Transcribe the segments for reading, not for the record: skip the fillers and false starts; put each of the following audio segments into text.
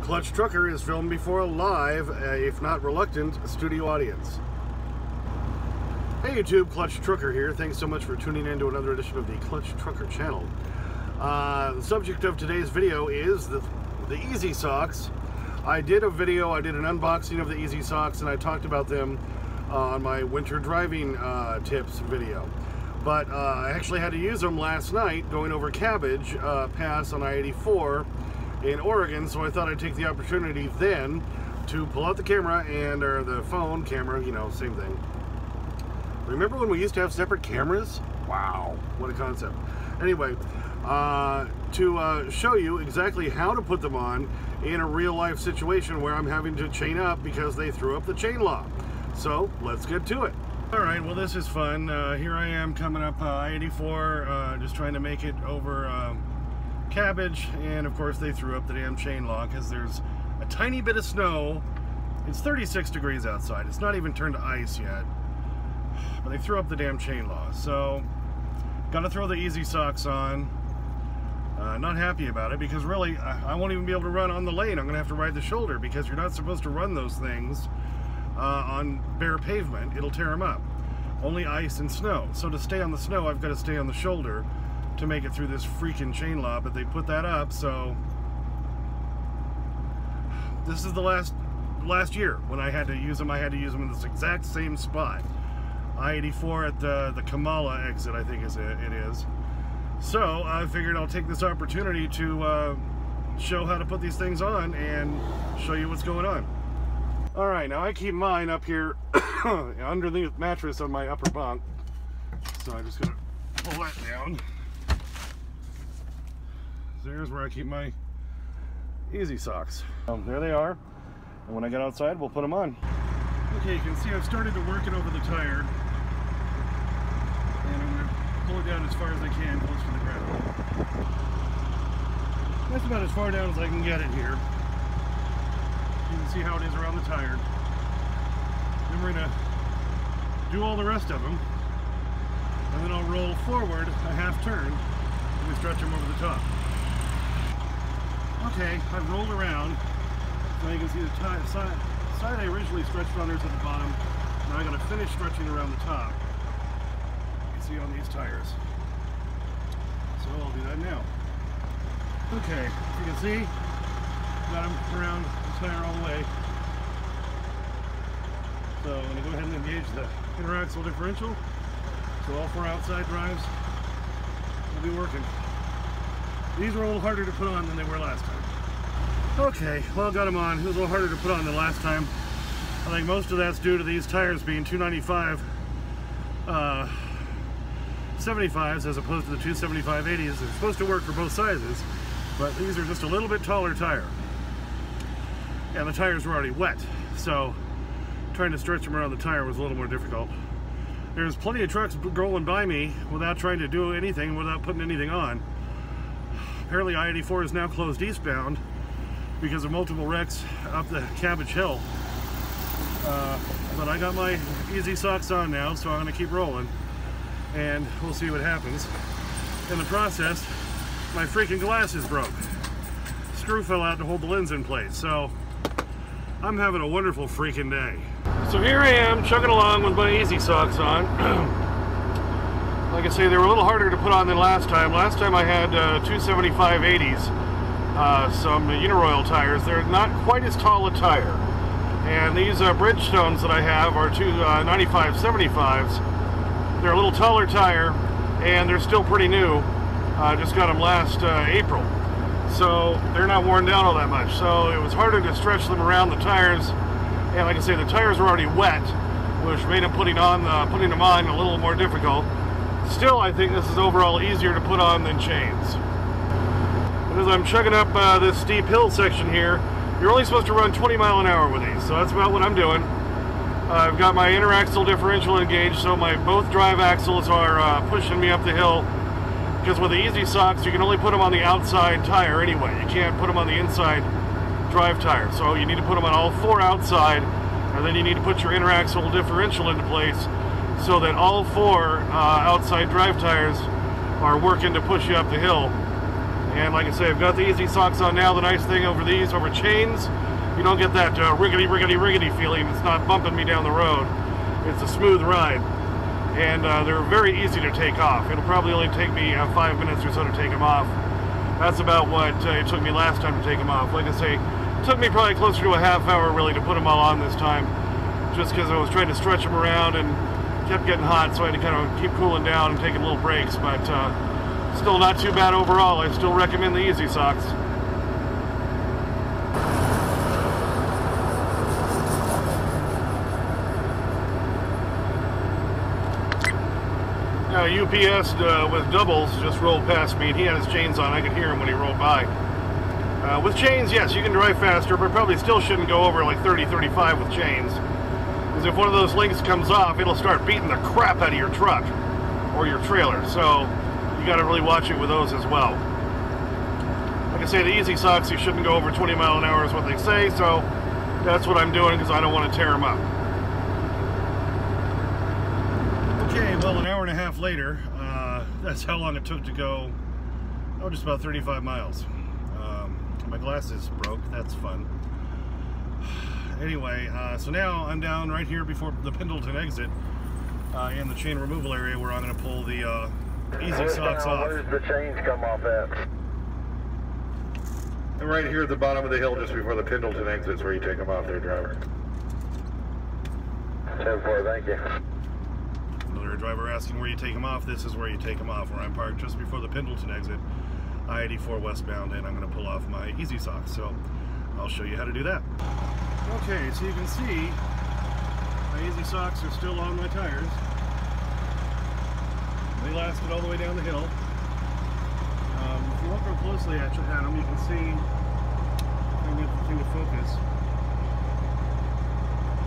Clutch Trucker is filmed before a live, if not reluctant, studio audience. Hey YouTube, Clutch Trucker here. Thanks so much for tuning in to another edition of the Clutch Trucker channel. The subject of today's video is the EZ-SOX. I did an unboxing of the EZ-SOX, and I talked about them on my winter driving tips video. But I actually had to use them last night going over Cabbage Pass on I-84 in Oregon, so I thought I'd take the opportunity then to pull out the camera or the phone camera, you know, same thing. Remember when we used to have separate cameras? Wow, what a concept. Anyway, to show you exactly how to put them on in a real life situation where I'm having to chain up because they threw up the chain law. So let's get to it. Alright, well this is fun. Here I am coming up I-84, just trying to make it over Cabbage, and of course they threw up the damn chain law because there's a tiny bit of snow. It's 36 degrees outside. It's not even turned to ice yet, but they threw up the damn chain law. So gotta throw the EZ-SOX on. Not happy about it because really I won't even be able to run on the lane. I'm gonna have to ride the shoulder because you're not supposed to run those things on bare pavement. It'll tear them up. Only ice and snow. So to stay on the snow, I've got to stay on the shoulder to make it through this freaking chain law, but they put that up, so this is the last year when I had to use them. I had to use them in this exact same spot, I-84 at the Kamala exit, I think it is. So I figured I'll take this opportunity to show how to put these things on and show you what's going on. All right, now I keep mine up here under the mattress on my upper bunk, so I'm just gonna pull that down. There's where I keep my EZ-SOX. There they are, and when I get outside we'll put them on. Okay, you can see I've started to work it over the tire, and I'm going to pull it down as far as I can close to the ground. That's about as far down as I can get it here. You can see how it is around the tire. Then we're going to do all the rest of them, and then I'll roll forward a half turn and we stretch them over the top. Okay, I've rolled around. Now you can see the side I originally stretched on there's at the bottom. Now I got to finish stretching around the top. You can see on these tires. So I'll do that now. Okay, as you can see, got them around the tire all the way. So I'm going to go ahead and engage the interaxle differential. So all four outside drives will be working. These were a little harder to put on than they were last time. Okay, well, got them on. It was a little harder to put on than last time. I think most of that's due to these tires being 295 75s as opposed to the 275 80s. They're supposed to work for both sizes, but these are just a little bit taller tire. And the tires were already wet, so trying to stretch them around the tire was a little more difficult. There's plenty of trucks rolling by me without trying to do anything, without putting anything on. Apparently I-84 is now closed eastbound because of multiple wrecks up the Cabbage Hill. But I got my EZ-SOX on now, so I'm going to keep rolling, and we'll see what happens. In the process, my freaking glasses broke. Screw fell out to hold the lens in place, so I'm having a wonderful freaking day. So here I am, chugging along with my EZ-SOX on. Like I say, they were a little harder to put on than last time. Last time I had 275 80s, some Uniroyal tires. They're not quite as tall a tire. And these Bridgestones that I have are 295 75s. They're a little taller tire, and they're still pretty new. Just got them last April. So they're not worn down all that much. So it was harder to stretch them around the tires. And like I say, the tires were already wet, which made them putting them on a little more difficult. Still, I think this is overall easier to put on than chains. And as I'm chugging up this steep hill section here, you're only supposed to run 20 miles an hour with these, so that's about what I'm doing. I've got my interaxle differential engaged, so my both drive axles are pushing me up the hill. Because with the EZ-SOX, you can only put them on the outside tire anyway. You can't put them on the inside drive tire. So you need to put them on all four outside, and then you need to put your interaxle differential into place so that all four outside drive tires are working to push you up the hill. And like I say, I've got the EZ-SOX on now. The nice thing over these, over chains, you don't get that riggedy feeling. It's not bumping me down the road. It's a smooth ride. And they're very easy to take off. It'll probably only take me 5 minutes or so to take them off. That's about what it took me last time to take them off. Like I say, it took me probably closer to a half hour really to put them all on this time, just because I was trying to stretch them around and kept getting hot, so I had to kind of keep cooling down and taking little breaks. But still not too bad overall. I still recommend the EZ-SOX. UPS with doubles just rolled past me, and he had his chains on. I could hear him when he rolled by. With chains, yes, you can drive faster, but probably still shouldn't go over like 30, 35 with chains. Because if one of those links comes off, it'll start beating the crap out of your truck or your trailer. So you got to really watch it with those as well. Like I say, the EZ-SOX, you shouldn't go over 20 miles an hour is what they say, so that's what I'm doing because I don't want to tear them up. Okay, well, an hour and a half later, that's how long it took to go, just about 35 miles. My glasses broke, that's fun. Anyway, so now I'm down right here before the Pendleton exit in the chain removal area where I'm going to pull the EZ-SOX off. Where's the chains come off at? And right here at the bottom of the hill just before the Pendleton exit is where you take them off there, driver. 10-4, thank you. Another driver asking where you take them off. This is where you take them off, where I'm parked just before the Pendleton exit, I-84 westbound, and I'm going to pull off my EZ-SOX. So I'll show you how to do that. Okay, so you can see my EZ-SOX are still on my tires. They lasted all the way down the hill. If you look real closely at them, you can see, if I can get the thing to focus,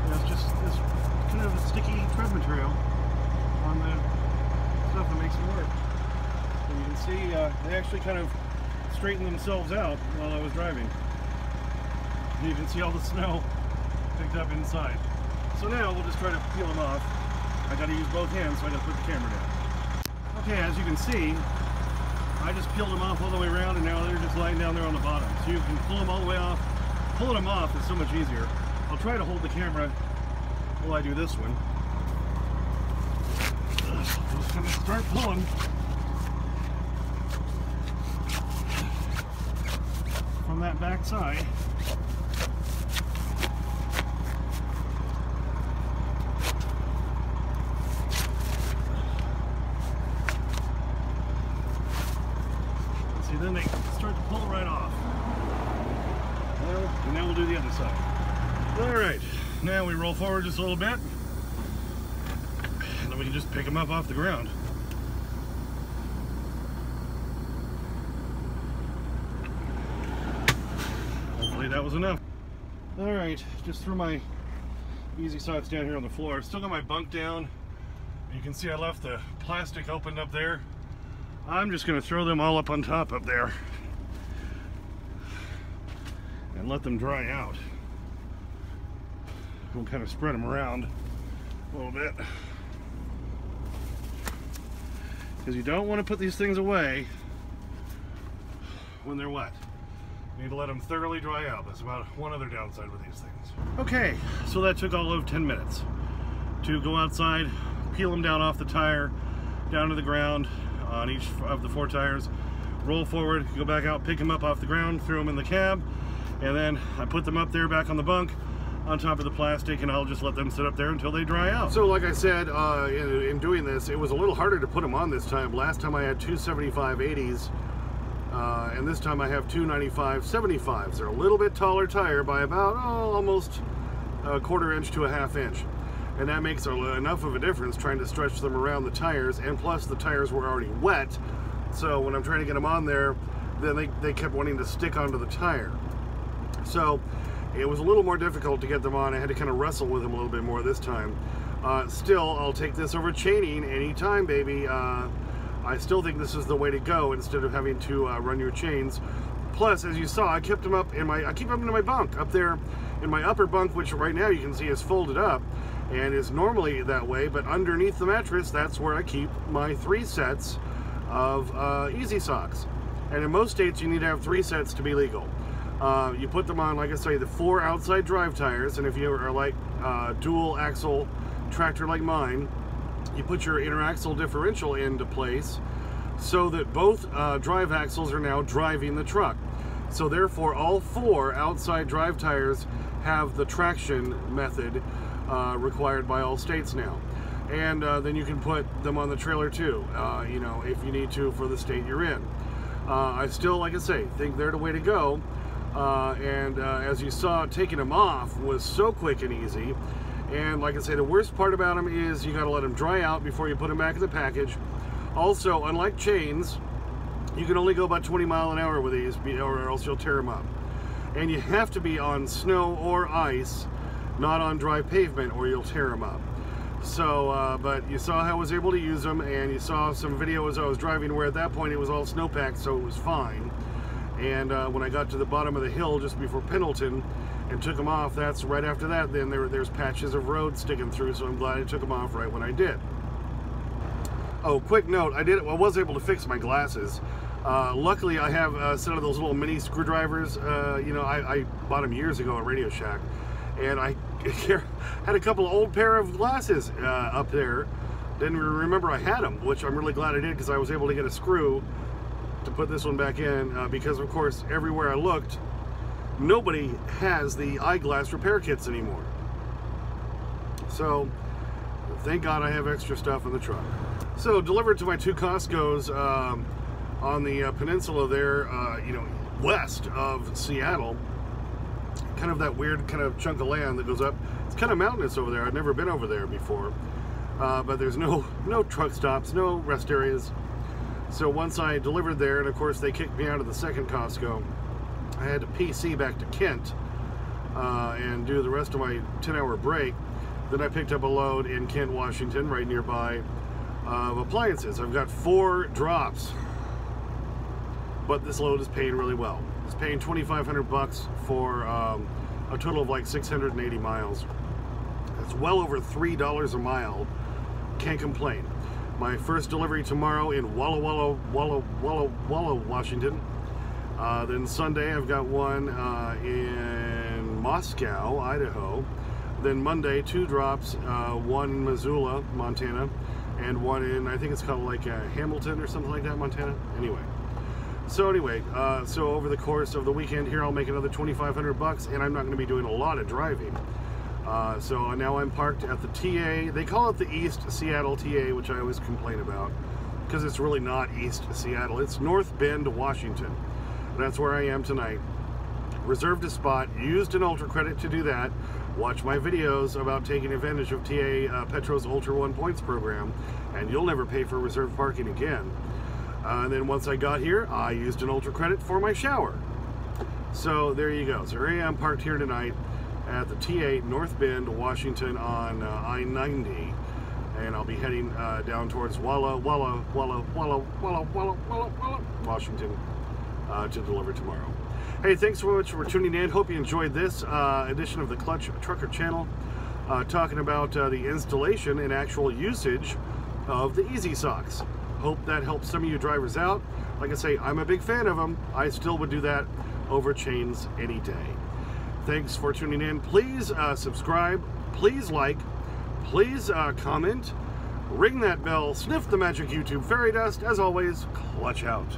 there's just this kind of a sticky tread material on the stuff that makes them work. And you can see they actually kind of straightened themselves out while I was driving. And you can see all the snow picked up inside. So now we'll just try to peel them off. I got to use both hands, so I got to put the camera down. Okay, as you can see, I just peeled them off all the way around, and now they're just lying down there on the bottom. So you can pull them all the way off. Pulling them off is so much easier. I'll try to hold the camera while I do this one. Just gonna start pulling. From that back side. See, then they start to pull right off. Well, and now we'll do the other side. Alright, now we roll forward just a little bit. And then we can just pick them up off the ground. Hopefully that was enough. Alright, just threw my EZ-SOX down here on the floor. Still got my bunk down. You can see I left the plastic opened up there. I'm just going to throw them all up on top up there and let them dry out. We'll kind of spread them around a little bit because you don't want to put these things away when they're wet. You need to let them thoroughly dry out. That's about one other downside with these things. Okay, so that took all of 10 minutes to go outside, peel them down off the tire, down to the ground, on each of the 4 tires, roll forward, go back out, pick them up off the ground, throw them in the cab, and then I put them up there back on the bunk on top of the plastic, and I'll just let them sit up there until they dry out. So like I said, in doing this, it was a little harder to put them on this time. Last time I had 2 75/80s, and this time I have 2 95/75s. They're a little bit taller tire by about almost a 1/4 inch to a 1/2 inch. And that makes enough of a difference trying to stretch them around the tires, and plus the tires were already wet, so when I'm trying to get them on there, then they kept wanting to stick onto the tire. So it was a little more difficult to get them on. I had to kind of wrestle with them a little bit more this time. Still, I'll take this over chaining anytime, baby. I still think this is the way to go instead of having to run your chains. Plus, as you saw, I kept them up in I keep them in my bunk up there in my upper bunk, which right now you can see is folded up and is normally that way, but underneath the mattress, that's where I keep my 3 sets of EZ-SOX. And in most states, you need to have 3 sets to be legal. You put them on, like I say, the 4 outside drive tires, and if you are like dual axle tractor like mine, you put your interaxle differential into place so that both drive axles are now driving the truck. So therefore, all 4 outside drive tires have the traction method required by all states now. And then you can put them on the trailer too, you know, if you need to for the state you're in. I still, like I say, think they're the way to go. As you saw, taking them off was so quick and easy. And like I say, the worst part about them is you got to let them dry out before you put them back in the package. Also, unlike chains, you can only go about 20 miles an hour with these, or else you'll tear them up. And you have to be on snow or ice, not on dry pavement, or you'll tear them up. So, but you saw how I was able to use them, and you saw some video as I was driving where at that point it was all snowpacked, so it was fine. And when I got to the bottom of the hill just before Pendleton and took them off, that's right after that, then there's patches of road sticking through, so I'm glad I took them off right when I did. Oh, quick note, I was able to fix my glasses. Luckily, I have a set of those little mini screwdrivers. You know, I bought them years ago at Radio Shack, and I had a couple of old pair of glasses up there. Didn't remember I had them, which I'm really glad I did, because I was able to get a screw to put this one back in, because of course everywhere I looked, nobody has the eyeglass repair kits anymore. So thank God I have extra stuff in the truck. So delivered to my 2 Costco's on the peninsula there, you know, west of Seattle. Kind of that weird kind of chunk of land that goes up. It's kind of mountainous over there. I've never been over there before, but there's no truck stops, no rest areas. So once I delivered there, and of course they kicked me out of the second Costco, I had to PC back to Kent and do the rest of my 10-hour break. Then I picked up a load in Kent, Washington, right nearby, of appliances. I've got 4 drops, but this load is paying really well. It's paying $2,500 for a total of like 680 miles. That's well over $3 a mile. Can't complain. My first delivery tomorrow in Walla Walla, Washington. Then Sunday I've got one in Moscow, Idaho. Then Monday 2 drops, one in Missoula, Montana, and one in, I think it's called like Hamilton or something like that, Montana. Anyway. So over the course of the weekend here, I'll make another $2,500, and I'm not going to be doing a lot of driving. So now I'm parked at the TA. They call it the East Seattle TA, which I always complain about, because it's really not East Seattle. It's North Bend, Washington. That's where I am tonight. Reserved a spot, used an Ultra credit to do that. Watch my videos about taking advantage of TA Petro's Ultra 1 points program, and you'll never pay for reserved parking again. And then once I got here, I used an Ultra credit for my shower. So there you go. So here I am parked here tonight at the TA North Bend, Washington on I-90, and I'll be heading down towards Walla, Washington to deliver tomorrow. Hey, thanks so much for tuning in. Hope you enjoyed this edition of the Clutch Trucker channel, talking about the installation and actual usage of the EZ-SOX. Hope that helps some of you drivers out. Like I say, I'm a big fan of them. I still would do that over chains any day. Thanks for tuning in. Please subscribe, please like, please comment, ring that bell, sniff the magic YouTube fairy dust. As always, clutch out.